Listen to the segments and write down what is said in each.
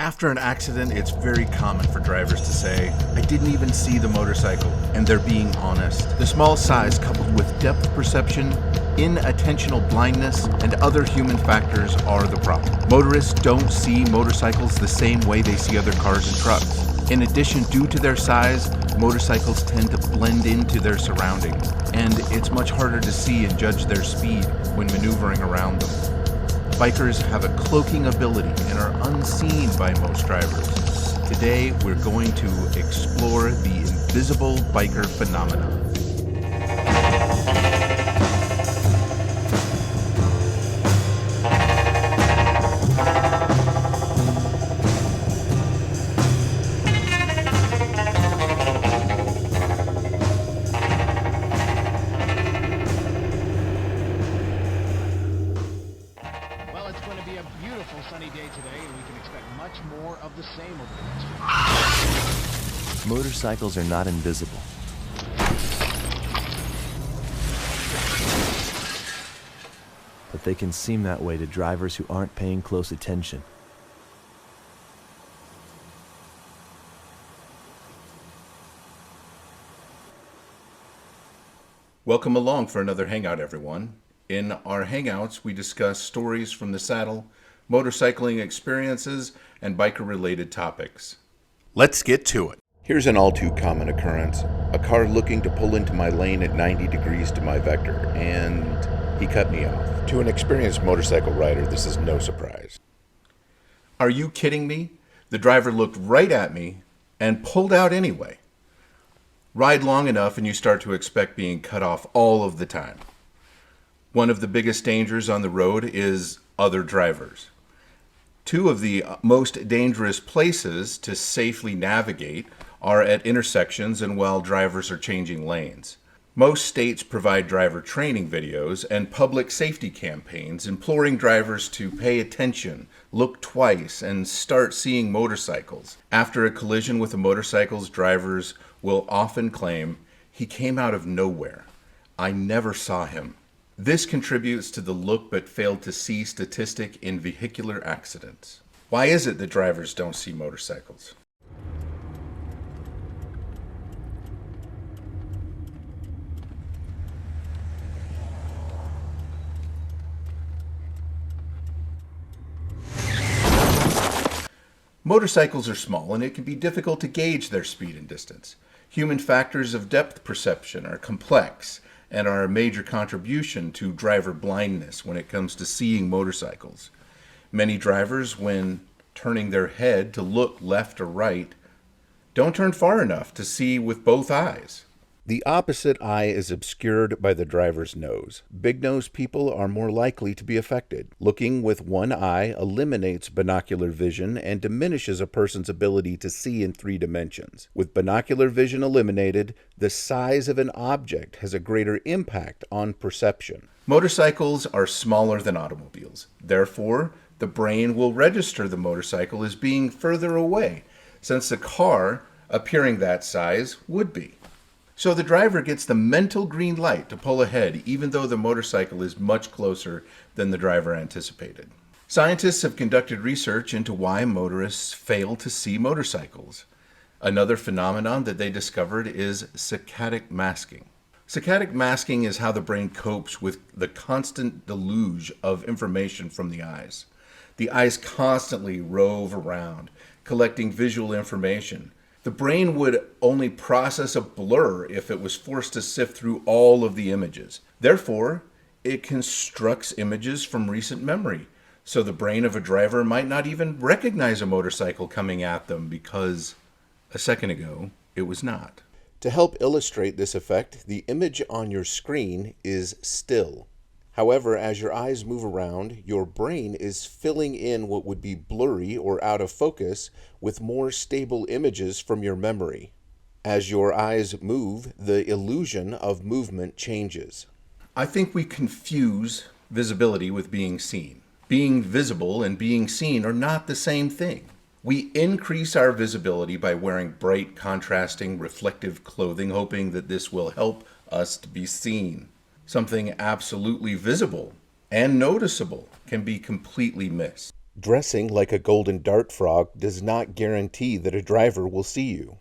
After an accident, it's very common for drivers to say, "I didn't even see the motorcycle," and they're being honest. The small size coupled with depth perception, inattentional blindness, and other human factors are the problem. Motorists don't see motorcycles the same way they see other cars and trucks. In addition, due to their size, motorcycles tend to blend into their surroundings, and it's much harder to see and judge their speed when maneuvering around them. Bikers have a cloaking ability and are unseen by most drivers. Today, we're going to explore the invisible biker phenomenon. Motorcycles are not invisible. But they can seem that way to drivers who aren't paying close attention. Welcome along for another Hangout, everyone. In our Hangouts, we discuss stories from the saddle, motorcycling experiences, and biker-related topics. Let's get to it. Here's an all too common occurrence. A car looking to pull into my lane at 90 degrees to my vector, and he cut me off. To an experienced motorcycle rider, this is no surprise. Are you kidding me? The driver looked right at me and pulled out anyway. Ride long enough and you start to expect being cut off all of the time. One of the biggest dangers on the road is other drivers. Two of the most dangerous places to safely navigate are at intersections and while drivers are changing lanes. Most states provide driver training videos and public safety campaigns imploring drivers to pay attention, look twice, and start seeing motorcycles. After a collision with a motorcycle, drivers will often claim, "He came out of nowhere. I never saw him." This contributes to the look but failed to see statistic in vehicular accidents. Why is it that drivers don't see motorcycles? Motorcycles are small and it can be difficult to gauge their speed and distance. Human factors of depth perception are complex and are a major contribution to driver blindness when it comes to seeing motorcycles. Many drivers, when turning their head to look left or right, don't turn far enough to see with both eyes. The opposite eye is obscured by the driver's nose. Big-nosed people are more likely to be affected. Looking with one eye eliminates binocular vision and diminishes a person's ability to see in 3 dimensions. With binocular vision eliminated, the size of an object has a greater impact on perception. Motorcycles are smaller than automobiles. Therefore, the brain will register the motorcycle as being further away, since the car, appearing that size, would be. So the driver gets the mental green light to pull ahead even though the motorcycle is much closer than the driver anticipated. Scientists have conducted research into why motorists fail to see motorcycles. Another phenomenon that they discovered is saccadic masking. Saccadic masking is how the brain copes with the constant deluge of information from the eyes. The eyes constantly rove around, collecting visual information. The brain would only process a blur if it was forced to sift through all of the images. Therefore, it constructs images from recent memory. So the brain of a driver might not even recognize a motorcycle coming at them because a second ago it was not. To help illustrate this effect, the image on your screen is still. However, as your eyes move around, your brain is filling in what would be blurry or out of focus with more stable images from your memory. As your eyes move, the illusion of movement changes. I think we confuse visibility with being seen. Being visible and being seen are not the same thing. We increase our visibility by wearing bright, contrasting, reflective clothing, hoping that this will help us to be seen. Something absolutely visible and noticeable can be completely missed. Dressing like a golden dart frog does not guarantee that a driver will see you.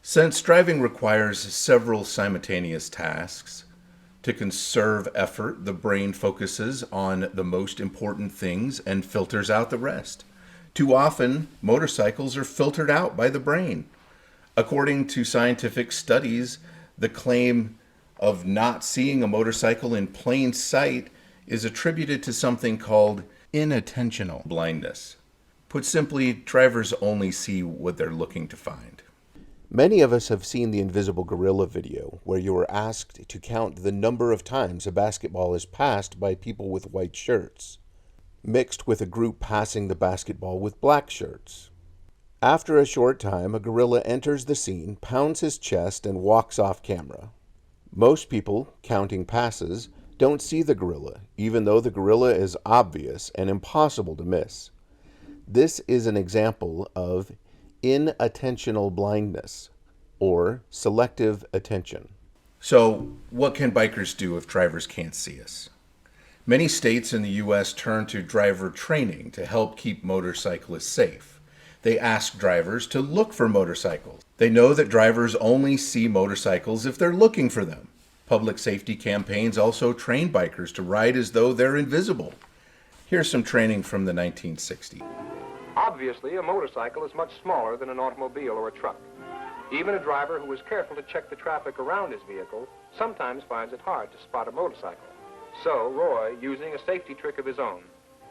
Since driving requires several simultaneous tasks, to conserve effort, the brain focuses on the most important things and filters out the rest. Too often, motorcycles are filtered out by the brain. According to scientific studies, the claim of not seeing a motorcycle in plain sight is attributed to something called inattentional blindness. Put simply, drivers only see what they're looking to find. Many of us have seen the invisible gorilla video, where you are asked to count the number of times a basketball is passed by people with white shirts, mixed with a group passing the basketball with black shirts. After a short time, a gorilla enters the scene, pounds his chest, and walks off camera. Most people, counting passes, don't see the gorilla, even though the gorilla is obvious and impossible to miss. This is an example of inattentional blindness, or selective attention. So, what can bikers do if drivers can't see us? Many states in the U.S. turn to driver training to help keep motorcyclists safe. They ask drivers to look for motorcycles. They know that drivers only see motorcycles if they're looking for them. Public safety campaigns also train bikers to ride as though they're invisible. Here's some training from the 1960s. Obviously, a motorcycle is much smaller than an automobile or a truck. Even a driver who is careful to check the traffic around his vehicle sometimes finds it hard to spot a motorcycle. So, Roy, using a safety trick of his own,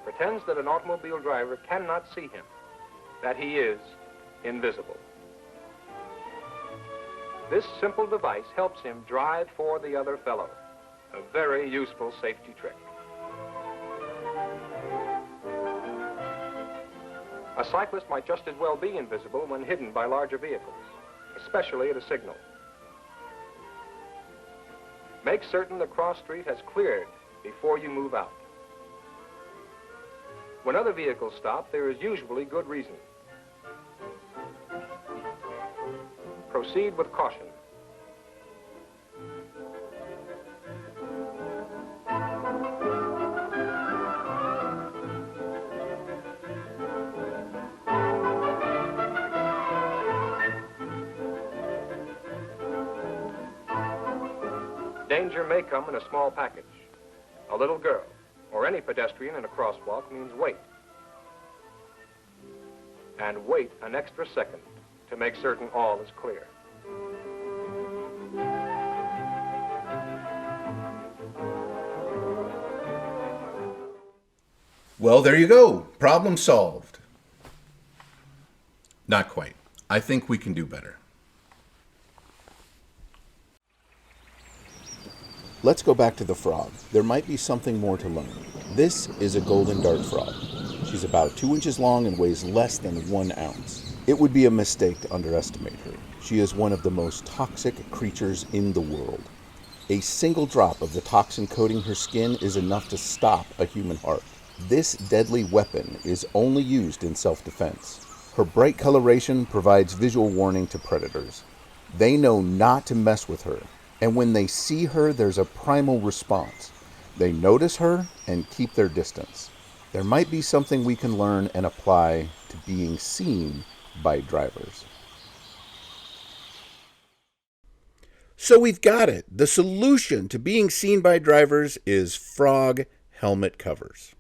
pretends that an automobile driver cannot see him, that he is invisible. This simple device helps him drive for the other fellow, a very useful safety trick. A cyclist might just as well be invisible when hidden by larger vehicles, especially at a signal. Make certain the cross street has cleared before you move out. When other vehicles stop, there is usually good reason. Proceed with caution. Danger may come in a small package. A little girl, or any pedestrian in a crosswalk means wait. And wait an extra second to make certain all is clear. Well, there you go. Problem solved. Not quite. I think we can do better. Let's go back to the frog. There might be something more to learn. This is a golden dart frog. She's about 2 inches long and weighs less than 1 ounce. It would be a mistake to underestimate her. She is one of the most toxic creatures in the world. A single drop of the toxin coating her skin is enough to stop a human heart. This deadly weapon is only used in self-defense. Her bright coloration provides visual warning to predators. They know not to mess with her. And when they see her, there's a primal response. They notice her and keep their distance. There might be something we can learn and apply to being seen by drivers. So we've got it. The solution to being seen by drivers is frog helmet covers.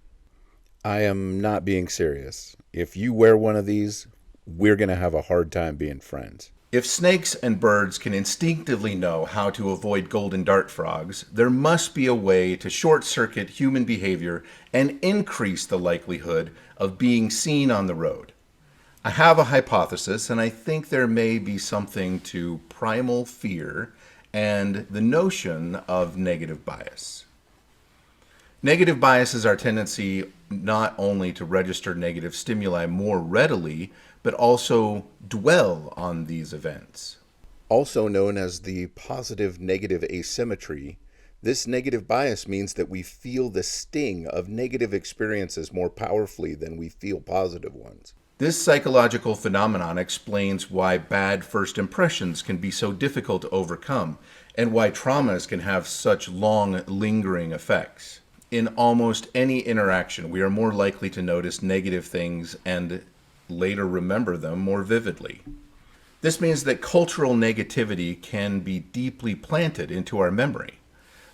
I am not being serious. If you wear one of these, we're going to have a hard time being friends. If snakes and birds can instinctively know how to avoid golden dart frogs, there must be a way to short-circuit human behavior and increase the likelihood of being seen on the road. I have a hypothesis, and I think there may be something to primal fear and the notion of negative bias. Negative bias is our tendency not only to register negative stimuli more readily, but also dwell on these events. Also known as the positive-negative asymmetry, this negative bias means that we feel the sting of negative experiences more powerfully than we feel positive ones. This psychological phenomenon explains why bad first impressions can be so difficult to overcome, and why traumas can have such long, lingering effects. in almost any interaction, we are more likely to notice negative things and later remember them more vividly. This means that cultural negativity can be deeply planted into our memory.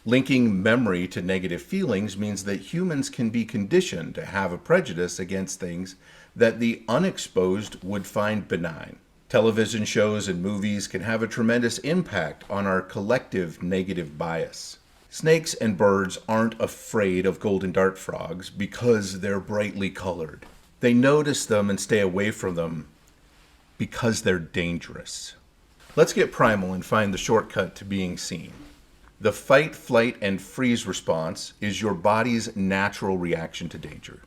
Linking memory to negative feelings means that humans can be conditioned to have a prejudice against things that the unexposed would find benign. Television shows and movies can have a tremendous impact on our collective negative bias. Snakes and birds aren't afraid of golden dart frogs because they're brightly colored. They notice them and stay away from them because they're dangerous. Let's get primal and find the shortcut to being seen. The fight, flight, and freeze response is your body's natural reaction to danger.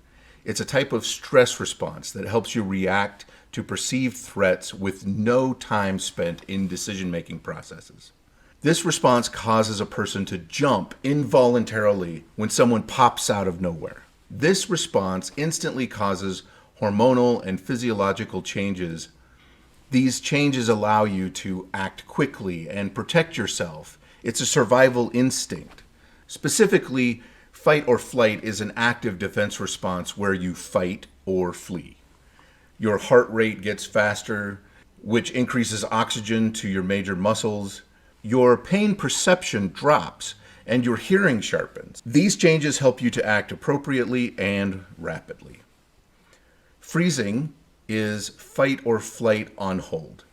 It's a type of stress response that helps you react to perceived threats with no time spent in decision-making processes. This response causes a person to jump involuntarily when someone pops out of nowhere. This response instantly causes hormonal and physiological changes. These changes allow you to act quickly and protect yourself. It's a survival instinct. Specifically, fight or flight is an active defense response where you fight or flee. Your heart rate gets faster, which increases oxygen to your major muscles. Your pain perception drops and your hearing sharpens. These changes help you to act appropriately and rapidly. Freezing is fight or flight on hold,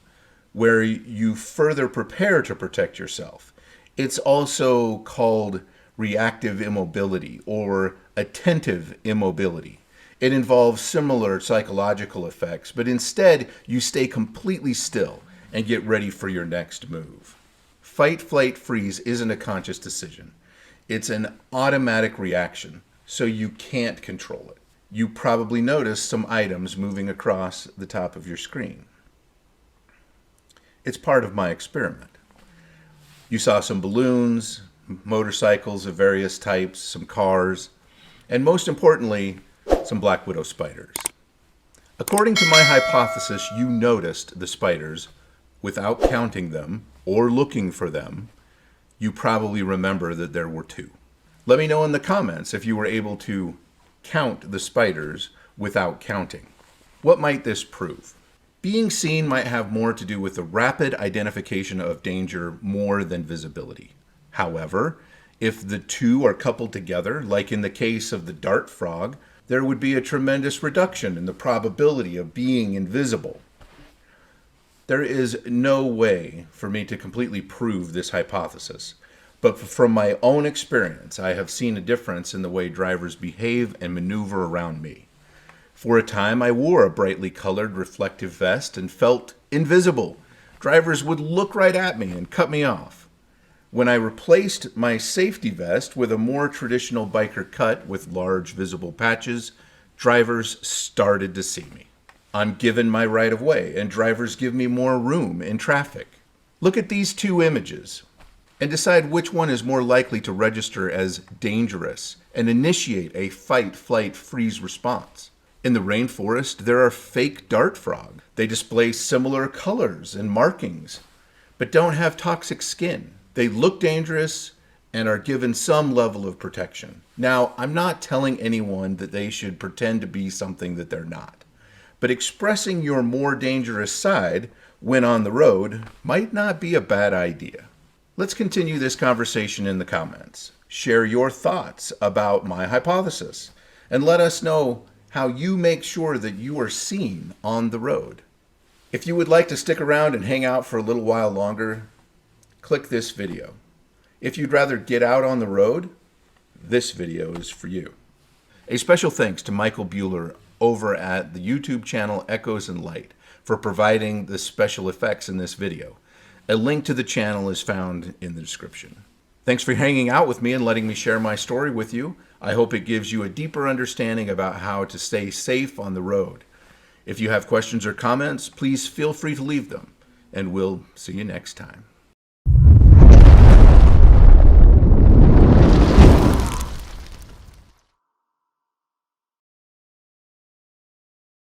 where you further prepare to protect yourself. It's also called reactive immobility or attentive immobility. It involves similar psychological effects, but instead you stay completely still and get ready for your next move. Fight, flight, freeze isn't a conscious decision. It's an automatic reaction, so you can't control it. You probably noticed some items moving across the top of your screen. It's part of my experiment. You saw some balloons, motorcycles of various types, some cars, and most importantly, some black widow spiders. According to my hypothesis, you noticed the spiders without counting them or looking for them. You probably remember that there were 2. Let me know in the comments if you were able to count the spiders without counting. What might this prove? Being seen might have more to do with the rapid identification of danger more than visibility. However, if the two are coupled together, like in the case of the dart frog, there would be a tremendous reduction in the probability of being invisible. There is no way for me to completely prove this hypothesis, but from my own experience, I have seen a difference in the way drivers behave and maneuver around me. For a time, I wore a brightly colored reflective vest and felt invisible. Drivers would look right at me and cut me off. When I replaced my safety vest with a more traditional biker cut with large visible patches, drivers started to see me. I'm given my right of way, and drivers give me more room in traffic. Look at these 2 images and decide which one is more likely to register as dangerous and initiate a fight, flight, freeze response. In the rainforest, there are fake dart frogs. They display similar colors and markings, but don't have toxic skin. They look dangerous and are given some level of protection. Now, I'm not telling anyone that they should pretend to be something that they're not, but expressing your more dangerous side when on the road might not be a bad idea. Let's continue this conversation in the comments. Share your thoughts about my hypothesis and let us know how you make sure that you are seen on the road. If you would like to stick around and hang out for a little while longer, click this video. If you'd rather get out on the road, this video is for you. A special thanks to Michael Buhler over at the YouTube channel Echoes and Light for providing the special effects in this video. A link to the channel is found in the description. Thanks for hanging out with me and letting me share my story with you. I hope it gives you a deeper understanding about how to stay safe on the road. If you have questions or comments, please feel free to leave them, and we'll see you next time.